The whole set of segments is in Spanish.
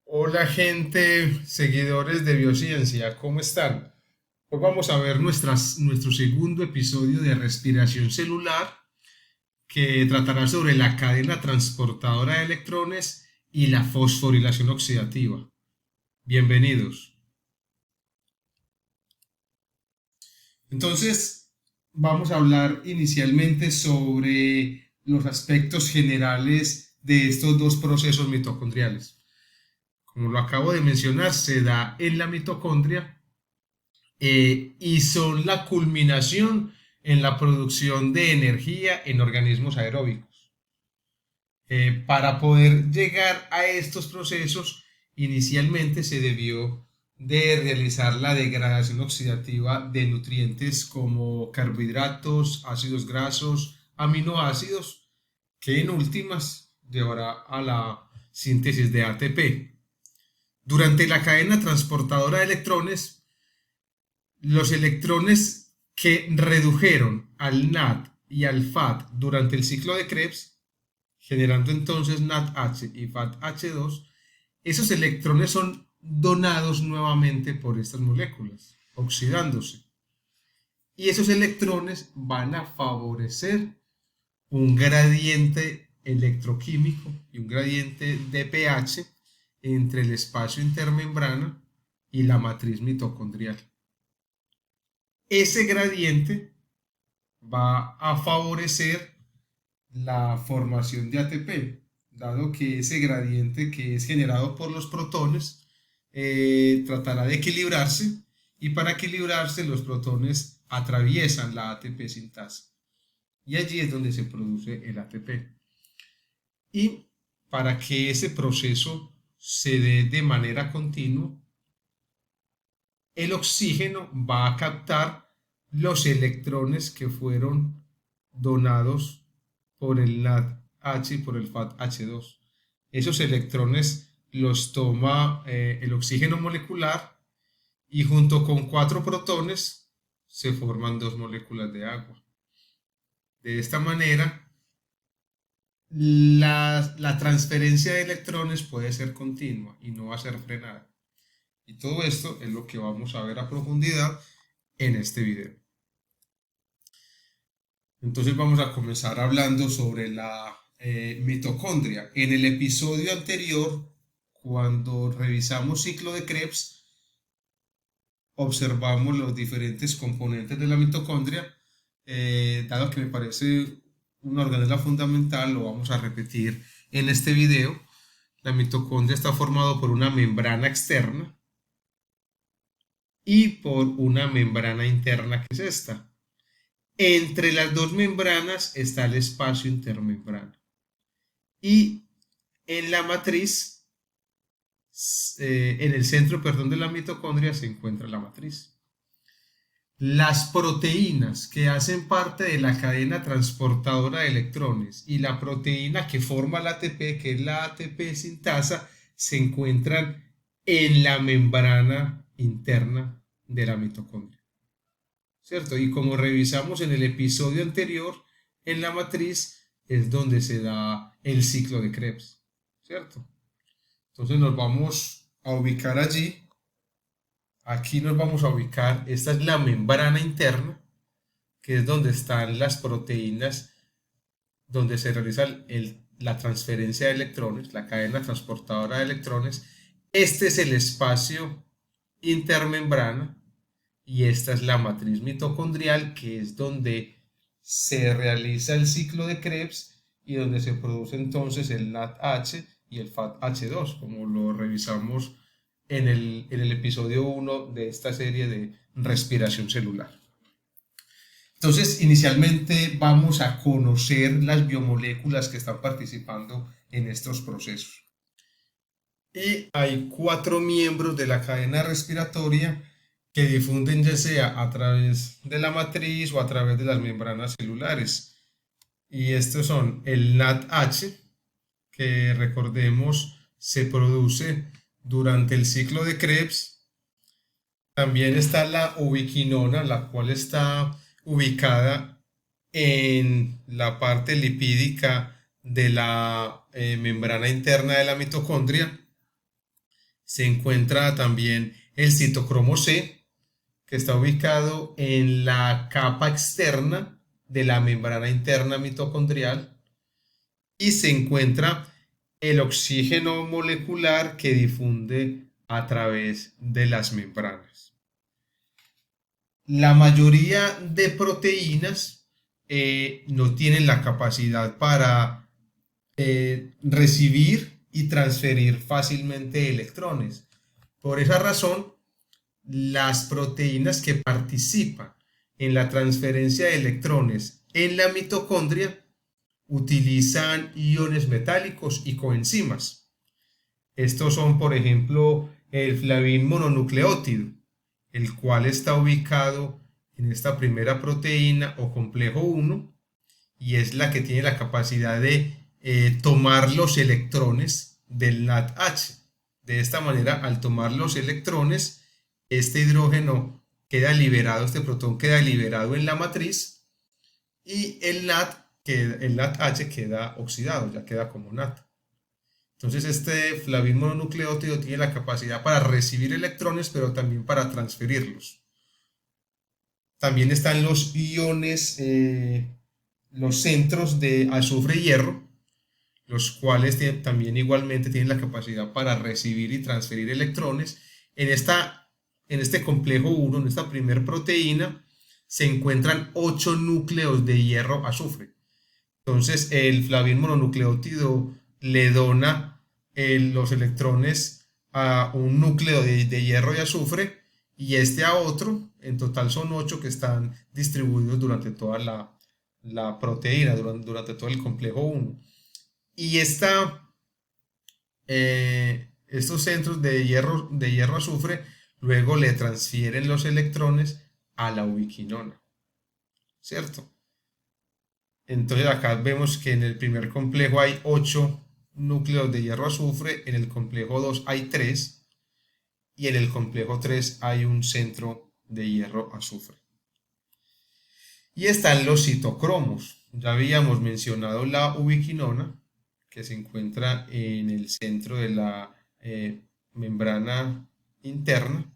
Hola gente, seguidores de Biociencia, ¿cómo están? Hoy vamos a ver nuestro segundo episodio de respiración celular que tratará sobre la cadena transportadora de electrones y la fosforilación oxidativa. Bienvenidos. Entonces, vamos a hablar inicialmente sobre los aspectos generales de estos dos procesos mitocondriales. Como lo acabo de mencionar, se da en la mitocondria y son la culminación en la producción de energía en organismos aeróbicos. Para poder llegar a estos procesos, inicialmente se debió de realizar la degradación oxidativa de nutrientes como carbohidratos, ácidos grasos, aminoácidos, que en últimas llevará a la síntesis de ATP. Durante la cadena transportadora de electrones, los electrones que redujeron al NAD y al FAT durante el ciclo de Krebs, generando entonces NADH y FATH2, esos electrones son donados nuevamente por estas moléculas, oxidándose. Y esos electrones van a favorecer un gradiente electroquímico y un gradiente de pH entre el espacio intermembrana y la matriz mitocondrial. Ese gradiente va a favorecer la formación de ATP, dado que ese gradiente que es generado por los protones tratará de equilibrarse y para equilibrarse los protones atraviesan la ATP sintasa y allí es donde se produce el ATP. Y para que ese proceso se dé de manera continua, el oxígeno va a captar los electrones que fueron donados por el NADH y por el FATH2. Esos electrones los toma el oxígeno molecular y junto con cuatro protones se forman dos moléculas de agua. De esta manera, la transferencia de electrones puede ser continua y no va a ser frenada. Y todo esto es lo que vamos a ver a profundidad en este video. Entonces vamos a comenzar hablando sobre la mitocondria. En el episodio anterior, cuando revisamos ciclo de Krebs, observamos los diferentes componentes de la mitocondria. Dado que me parece una organela fundamental, lo vamos a repetir en este video. La mitocondria está formada por una membrana externa y por una membrana interna que es esta. Entre las dos membranas está el espacio intermembrana. Y en la matriz, en el centro, perdón, de la mitocondria se encuentra la matriz. Las proteínas que hacen parte de la cadena transportadora de electrones y la proteína que forma la ATP, que es la ATP sintasa, se encuentran en la membrana interna de la mitocondria. ¿Cierto? Y como revisamos en el episodio anterior, en la matriz es donde se da el ciclo de Krebs, ¿cierto? Entonces nos vamos a ubicar allí. Aquí nos vamos a ubicar. Esta es la membrana interna, que es donde están las proteínas, donde se realiza la transferencia de electrones, la cadena transportadora de electrones. Este es el espacio intermembrana y esta es la matriz mitocondrial, que es donde se realiza el ciclo de Krebs y donde se produce entonces el NADH y el FATH2, como lo revisamos en el episodio 1 de esta serie de respiración celular. Entonces, inicialmente vamos a conocer las biomoléculas que están participando en estos procesos. Y hay cuatro miembros de la cadena respiratoria que difunden ya sea a través de la matriz o a través de las membranas celulares. Y estos son el NADH, que recordemos se produce durante el ciclo de Krebs. También está la ubiquinona, la cual está ubicada en la parte lipídica de la membrana interna de la mitocondria. se encuentra también el citocromo C, que está ubicado en la capa externa de la membrana interna mitocondrial, y se encuentra el oxígeno molecular que difunde a través de las membranas. La mayoría de proteínas no tienen la capacidad para recibir y transferir fácilmente electrones. Por esa razón, las proteínas que participan en la transferencia de electrones en la mitocondria utilizan iones metálicos y coenzimas. Estos son, por ejemplo, el flavin mononucleótido, el cual está ubicado en esta primera proteína o complejo 1 y es la que tiene la capacidad de tomar los electrones del NADH. De esta manera, al tomar los electrones, este hidrógeno queda liberado, este protón queda liberado en la matriz y el NADH queda oxidado, ya queda como NAD. Entonces este flavin mononucleótido tiene la capacidad para recibir electrones, pero también para transferirlos. También están los iones, los centros de azufre y hierro, los cuales también igualmente tienen la capacidad para recibir y transferir electrones. En este complejo 1, en esta primera proteína, se encuentran 8 núcleos de hierro azufre. Entonces el flavin mononucleótido le dona los electrones a un núcleo de hierro y azufre y este a otro. En total son 8 que están distribuidos durante toda la proteína, durante todo el complejo 1. Y estos centros de hierro azufre luego le transfieren los electrones a la ubiquinona, ¿cierto? Entonces acá vemos que en el primer complejo hay 8 núcleos de hierro azufre, en el complejo 2 hay 3 y en el complejo 3 hay un centro de hierro azufre. Y están los citocromos. Ya habíamos mencionado la ubiquinona, que se encuentra en el centro de la membrana interna.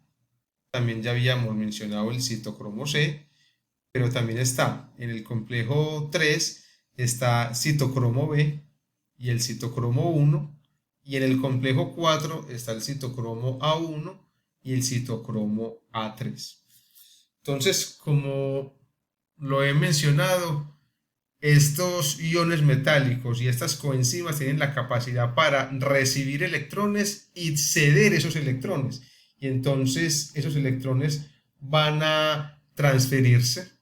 También ya habíamos mencionado el citocromo C, pero también está en el complejo 3, está citocromo B y el citocromo 1, y en el complejo 4 está el citocromo A1 y el citocromo A3. Entonces, como lo he mencionado, estos iones metálicos y estas coenzimas tienen la capacidad para recibir electrones y ceder esos electrones. Y entonces esos electrones van a transferirse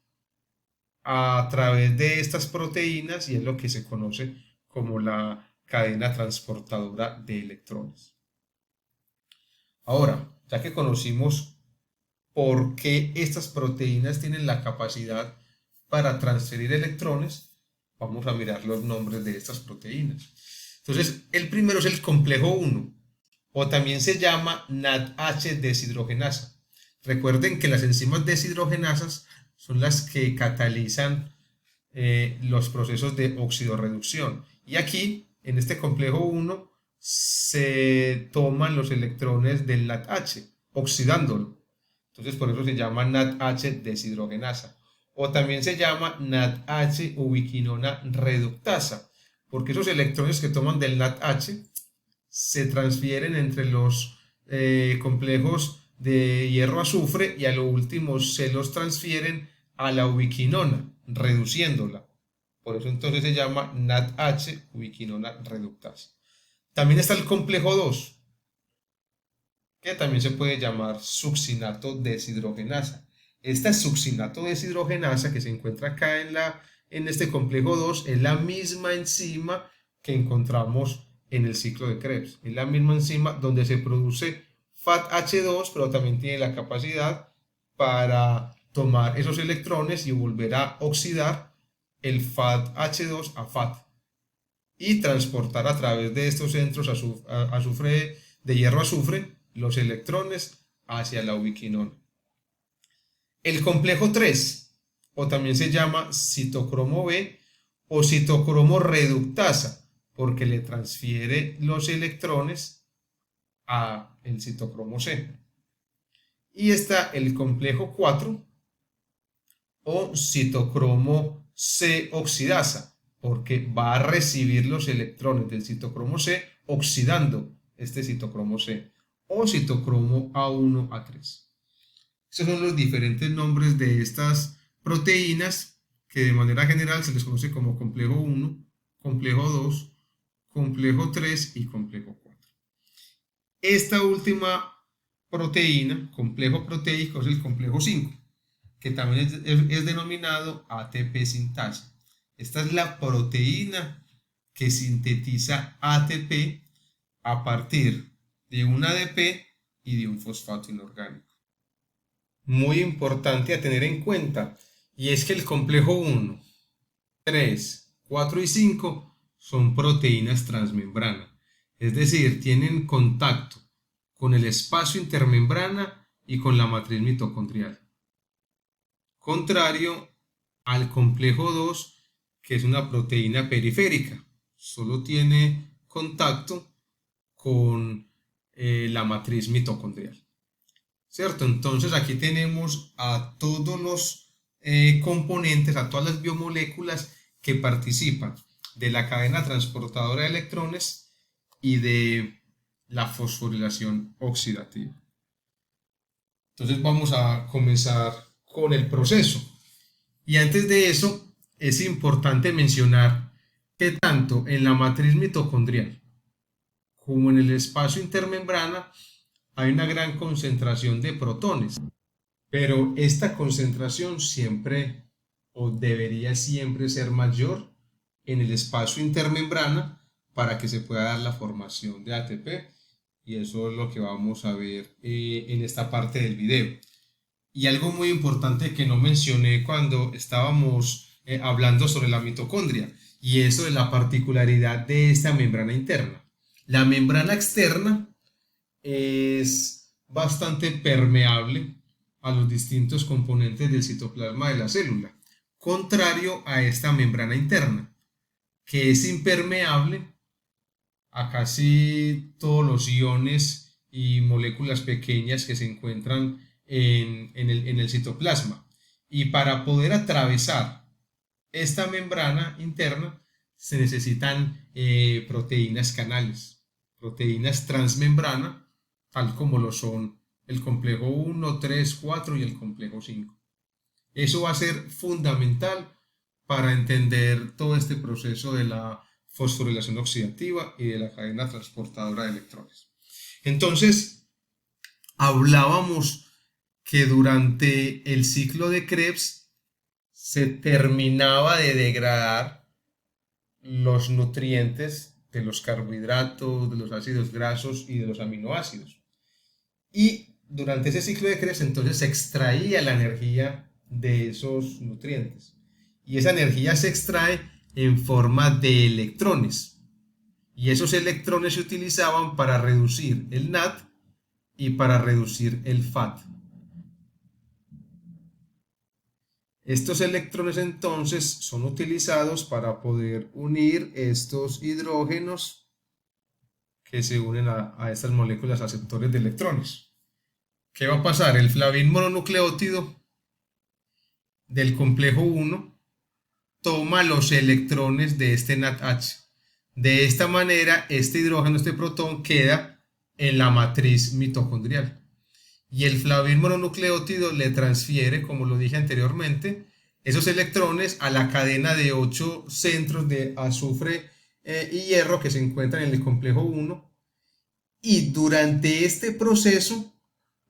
a través de estas proteínas y es lo que se conoce como la cadena transportadora de electrones. Ahora, ya que conocimos por qué estas proteínas tienen la capacidad para transferir electrones, vamos a mirar los nombres de estas proteínas. Entonces, el primero es el complejo 1, o también se llama NADH deshidrogenasa. Recuerden que las enzimas deshidrogenasas son las que catalizan los procesos de oxidorreducción. Y aquí, en este complejo 1, se toman los electrones del NADH, oxidándolo. Entonces, por eso se llama NADH deshidrogenasa. O también se llama NADH ubiquinona reductasa, porque esos electrones que toman del NADH se transfieren entre los complejos de hierro-azufre y a lo último se los transfieren a la ubiquinona, reduciéndola. Por eso entonces se llama NADH ubiquinona reductasa. También está el complejo 2, que también se puede llamar succinato deshidrogenasa. Esta succinato deshidrogenasa que se encuentra acá en este complejo 2 es la misma enzima que encontramos en el ciclo de Krebs. Es la misma enzima donde se produce FATH2, pero también tiene la capacidad para tomar esos electrones y volver a oxidar el FATH2 a FAT y transportar a través de estos centros de hierro-azufre los electrones hacia la ubiquinona. El complejo 3, o también se llama citocromo B o citocromo reductasa, porque le transfiere los electrones a el citocromo C. Y está el complejo 4 o citocromo C oxidasa, porque va a recibir los electrones del citocromo C oxidando este citocromo C, o citocromo A1A3. Esos son los diferentes nombres de estas proteínas que de manera general se les conoce como complejo 1, complejo 2, complejo 3 y complejo 4. Esta última proteína, complejo proteico, es el complejo 5, que también es denominado ATP sintasa. Esta es la proteína que sintetiza ATP a partir de un ADP y de un fosfato inorgánico. Muy importante a tener en cuenta, y es que el complejo 1, 3, 4 y 5 son proteínas transmembrana, es decir, tienen contacto con el espacio intermembrana y con la matriz mitocondrial. Contrario al complejo 2, que es una proteína periférica, solo tiene contacto con la matriz mitocondrial. ¿Cierto? Entonces aquí tenemos a todos los componentes, a todas las biomoléculas que participan de la cadena transportadora de electrones y de la fosforilación oxidativa. Entonces vamos a comenzar con el proceso. Y antes de eso es importante mencionar que tanto en la matriz mitocondrial como en el espacio intermembrana hay una gran concentración de protones, pero esta concentración siempre o debería siempre ser mayor en el espacio intermembrana para que se pueda dar la formación de ATP, y eso es lo que vamos a ver en esta parte del video. Y algo muy importante que no mencioné cuando estábamos hablando sobre la mitocondria, y eso es la particularidad de esta membrana interna. La membrana externa es bastante permeable a los distintos componentes del citoplasma de la célula, contrario a esta membrana interna, que es impermeable a casi todos los iones y moléculas pequeñas que se encuentran en el citoplasma. Y para poder atravesar esta membrana interna se necesitan proteínas canales, proteínas transmembrana, tal como lo son el complejo 1, 3, 4 y el complejo 5. Eso va a ser fundamental para entender todo este proceso de la fosforilación oxidativa y de la cadena transportadora de electrones. Entonces, hablábamos que durante el ciclo de Krebs se terminaba de degradar los nutrientes de los carbohidratos, de los ácidos grasos y de los aminoácidos. Y durante ese ciclo de Krebs entonces se extraía la energía de esos nutrientes. Y esa energía se extrae en forma de electrones. Y esos electrones se utilizaban para reducir el NAD y para reducir el FAT. Estos electrones entonces son utilizados para poder unir estos hidrógenos que se unen a estas moléculas aceptores de electrones. ¿Qué va a pasar? El flavin mononucleótido del complejo 1 toma los electrones de este NADH. De esta manera, este hidrógeno, este protón, queda en la matriz mitocondrial. Y el flavin mononucleótido le transfiere, como lo dije anteriormente, esos electrones a la cadena de 8 centros de azufre y hierro que se encuentran en el complejo 1. Y durante este proceso,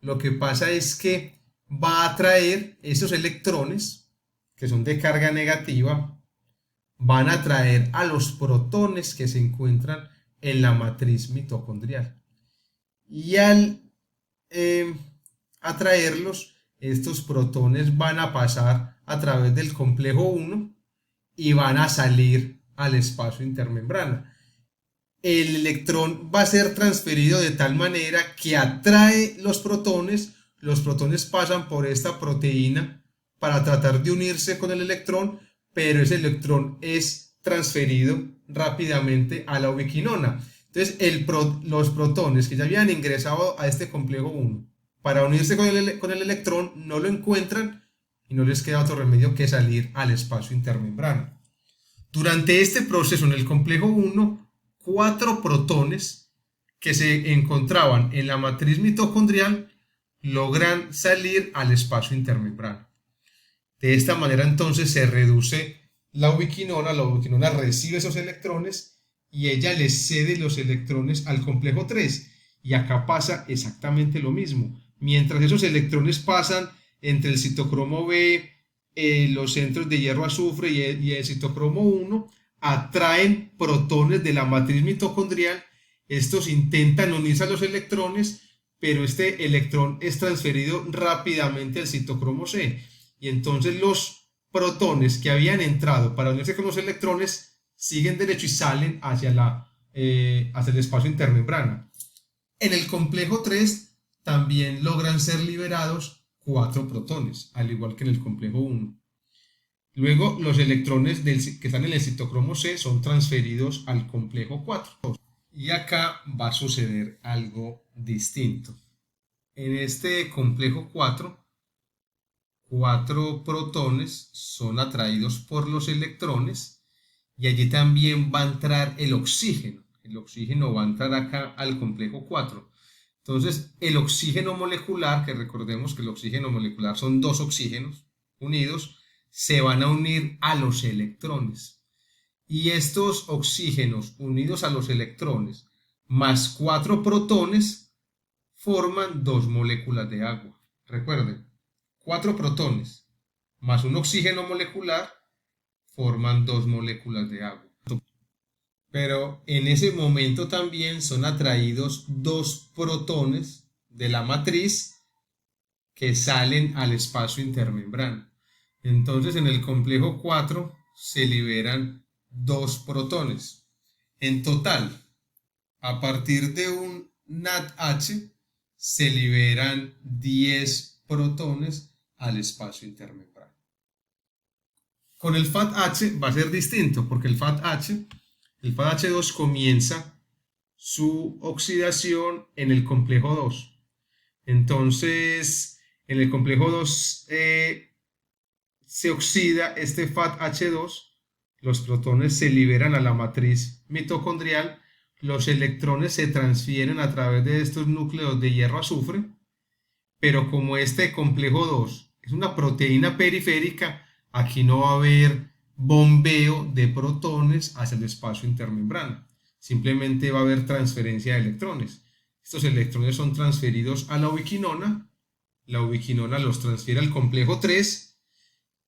lo que pasa es que va a atraer esos electrones, que son de carga negativa, van a atraer a los protones que se encuentran en la matriz mitocondrial. Y al atraerlos, estos protones van a pasar a través del complejo 1 y van a salir al espacio intermembrana. El electrón va a ser transferido de tal manera que atrae los protones pasan por esta proteína para tratar de unirse con el electrón, pero ese electrón es transferido rápidamente a la ubiquinona. Entonces, los protones que ya habían ingresado a este complejo 1 para unirse con el electrón no lo encuentran y no les queda otro remedio que salir al espacio intermembrana. Durante este proceso en el complejo 1, 4 protones que se encontraban en la matriz mitocondrial logran salir al espacio intermembrana. De esta manera entonces se reduce la ubiquinona recibe esos electrones y ella le cede los electrones al complejo 3. Y acá pasa exactamente lo mismo. Mientras esos electrones pasan entre el citocromo B, los centros de hierro azufre y el citocromo 1, atraen protones de la matriz mitocondrial. Estos intentan unirse a los electrones, pero este electrón es transferido rápidamente al citocromo C. Y entonces los protones que habían entrado para unirse con los electrones siguen derecho y salen hacia el espacio intermembrana. En el complejo 3 también logran ser liberados 4 protones, al igual que en el complejo 1. Luego los electrones que están en el citocromo C son transferidos al complejo 4. Y acá va a suceder algo distinto. En este complejo 4, 4 protones son atraídos por los electrones y allí también va a entrar el oxígeno. El oxígeno va a entrar acá al complejo 4. Entonces, el oxígeno molecular, que recordemos que el oxígeno molecular son 2 oxígenos unidos, se van a unir a los electrones. Y estos oxígenos unidos a los electrones más 4 protones forman 2 moléculas de agua. Recuerden, 4 protones más un oxígeno molecular forman 2 moléculas de agua. Pero en ese momento también son atraídos 2 protones de la matriz que salen al espacio intermembrana. Entonces en el complejo 4 se liberan 2 protones. En total, a partir de un NADH se liberan 10 protones al espacio intermembrana. Con el FATH va a ser distinto porque el FATH2 comienza su oxidación en el complejo 2. Entonces, en el complejo 2 se oxida este FATH2, los protones se liberan a la matriz mitocondrial, los electrones se transfieren a través de estos núcleos de hierro azufre, pero como este complejo 2 es una proteína periférica, aquí no va a haber bombeo de protones hacia el espacio intermembrana. Simplemente va a haber transferencia de electrones. Estos electrones son transferidos a la ubiquinona. La ubiquinona los transfiere al complejo 3.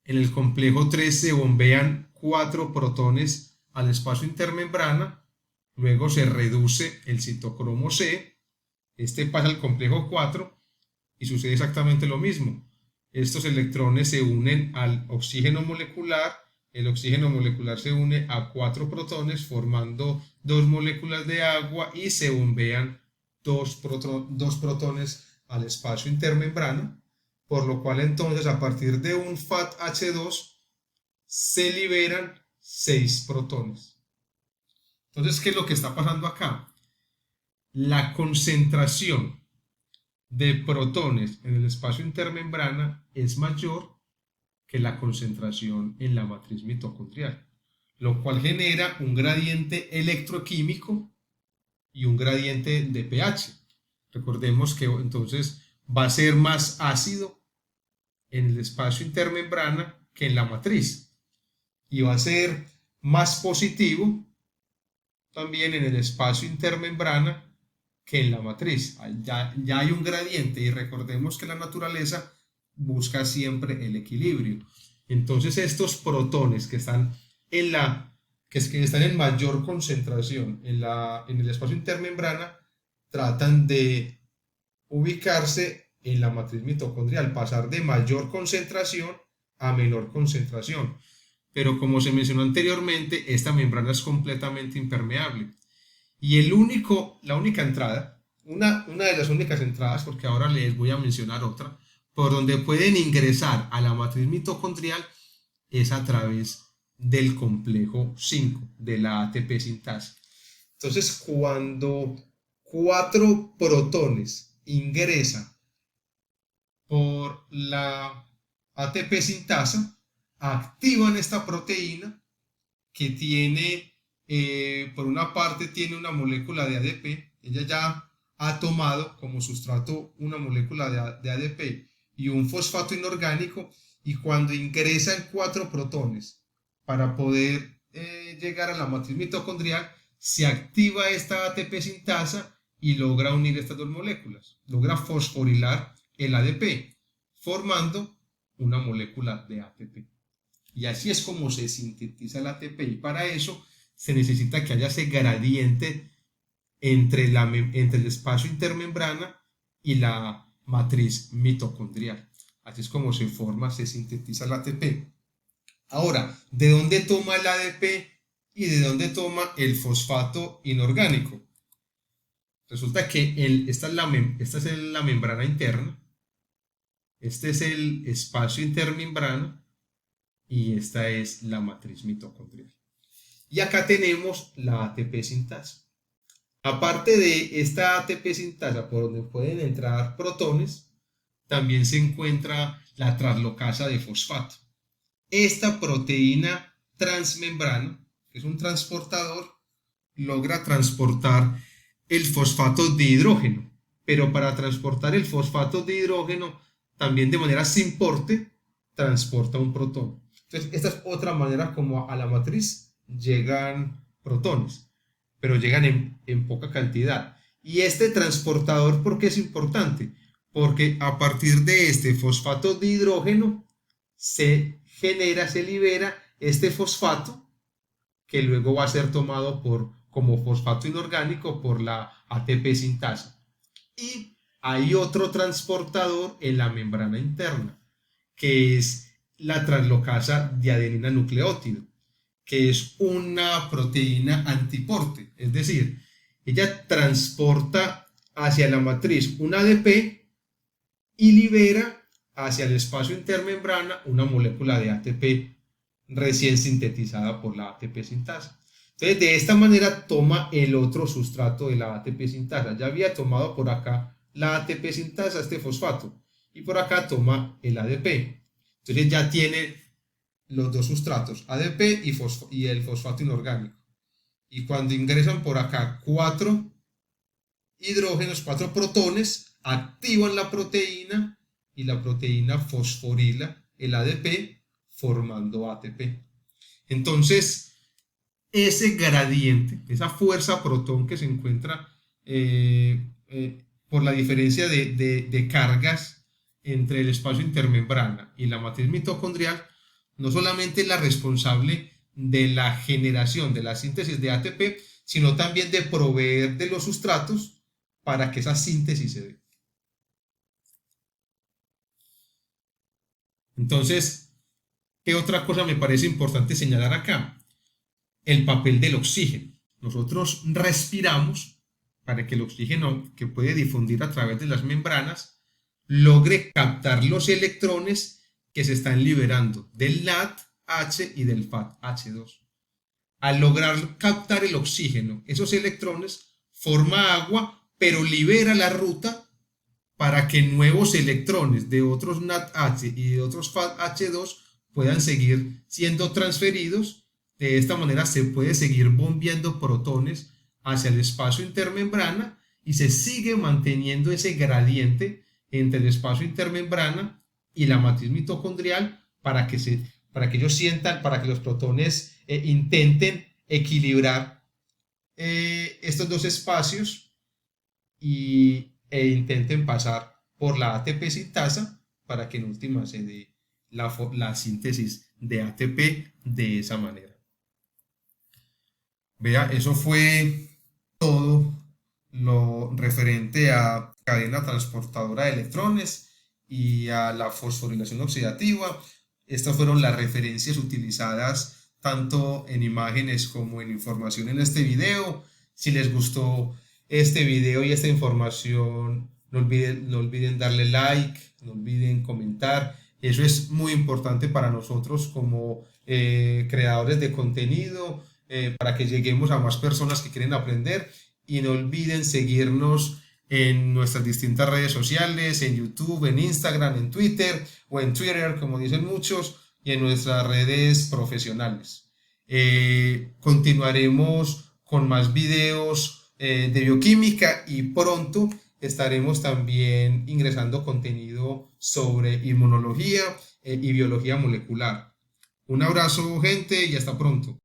En el complejo 3 se bombean 4 protones al espacio intermembrana. Luego se reduce el citocromo C. Este pasa al complejo 4 y sucede exactamente lo mismo. Estos electrones se unen al oxígeno molecular, el oxígeno molecular se une a 4 protones formando 2 moléculas de agua y se bombean 2 protones al espacio intermembrana, por lo cual entonces a partir de un FATH2 se liberan 6 protones. Entonces, ¿qué es lo que está pasando acá? La concentración de protones en el espacio intermembrana es mayor que la concentración en la matriz mitocondrial, lo cual genera un gradiente electroquímico y un gradiente de pH. Recordemos que entonces va a ser más ácido en el espacio intermembrana que en la matriz y va a ser más positivo también en el espacio intermembrana que en la matriz. Ya hay un gradiente y recordemos que la naturaleza busca siempre el equilibrio. Entonces estos protones que están en mayor concentración en el espacio intermembrana tratan de ubicarse en la matriz mitocondrial, pasar de mayor concentración a menor concentración. Pero como se mencionó anteriormente, esta membrana es completamente impermeable. Y la única entrada, una de las únicas entradas, porque ahora les voy a mencionar otra, por donde pueden ingresar a la matriz mitocondrial es a través del complejo 5, de la ATP sintasa. Entonces, cuando 4 protones ingresan por la ATP sintasa, activan esta proteína que tiene, por una parte tiene una molécula de ADP, ella ya ha tomado como sustrato una molécula de ADP y un fosfato inorgánico, y cuando ingresan 4 protones para poder llegar a la matriz mitocondrial, se activa esta ATP sintasa y logra unir estas dos moléculas, logra fosforilar el ADP, formando una molécula de ATP. Y así es como se sintetiza el ATP, y para eso se necesita que haya ese gradiente entre el espacio intermembrana y la matriz mitocondrial. Así es como se sintetiza el ATP. Ahora, ¿de dónde toma el ADP y de dónde toma el fosfato inorgánico? Resulta que esta es la membrana interna, este es el espacio intermembrana y esta es la matriz mitocondrial. Y acá tenemos la ATP sintasa. Aparte de esta ATP sintasa por donde pueden entrar protones, también se encuentra la translocasa de fosfato. Esta proteína transmembrana, que es un transportador, logra transportar el fosfato de hidrógeno, pero para transportar el fosfato de hidrógeno también de manera sin porte transporta un protón. Entonces esta es otra manera como a la matriz llegan protones, pero llegan en poca cantidad. Y este transportador, ¿por qué es importante? Porque a partir de este fosfato de hidrógeno se libera este fosfato que luego va a ser tomado como fosfato inorgánico por la ATP sintasa. Y hay otro transportador en la membrana interna, que es la translocasa de adenina nucleótido, que es una proteína antiporte, es decir, ella transporta hacia la matriz un ADP y libera hacia el espacio intermembrana una molécula de ATP recién sintetizada por la ATP sintasa. Entonces, de esta manera toma el otro sustrato de la ATP sintasa. Ya había tomado por acá la ATP sintasa, este fosfato, y por acá toma el ADP. Entonces ya tiene los dos sustratos, ADP y el fosfato inorgánico. Y cuando ingresan por acá 4 hidrógenos, 4 protones, activan la proteína y la proteína fosforila el ADP formando ATP. Entonces, ese gradiente, esa fuerza protón que se encuentra por la diferencia de cargas entre el espacio intermembrana y la matriz mitocondrial, no solamente es la responsable de la generación, de la síntesis de ATP, sino también de proveer de los sustratos para que esa síntesis se dé. Entonces, ¿qué otra cosa me parece importante señalar acá? El papel del oxígeno. Nosotros respiramos para que el oxígeno que puede difundir a través de las membranas logre captar los electrones que se están liberando del NADH y del FADH2. Al lograr captar el oxígeno, esos electrones, forma agua, pero libera la ruta para que nuevos electrones de otros NADH y de otros FADH2 puedan seguir siendo transferidos. De esta manera se puede seguir bombeando protones hacia el espacio intermembrana y se sigue manteniendo ese gradiente entre el espacio intermembrana y la matriz mitocondrial para que ellos sientan, para que los protones intenten equilibrar estos dos espacios e intenten pasar por la ATP sintasa para que en última se dé la síntesis de ATP de esa manera. Vea, eso fue todo lo referente a cadena transportadora de electrones y a la fosforilación oxidativa. Estas fueron las referencias utilizadas tanto en imágenes como en información en este video. Si les gustó este video y esta información, no olviden darle like, no olviden comentar. Eso es muy importante para nosotros como creadores de contenido, para que lleguemos a más personas que quieren aprender. Y no olviden seguirnos en nuestras distintas redes sociales, en YouTube, en Instagram, en Twitter o en Twitter, como dicen muchos, y en nuestras redes profesionales. Continuaremos con más videos de bioquímica y pronto estaremos también ingresando contenido sobre inmunología y biología molecular. Un abrazo, gente, y hasta pronto.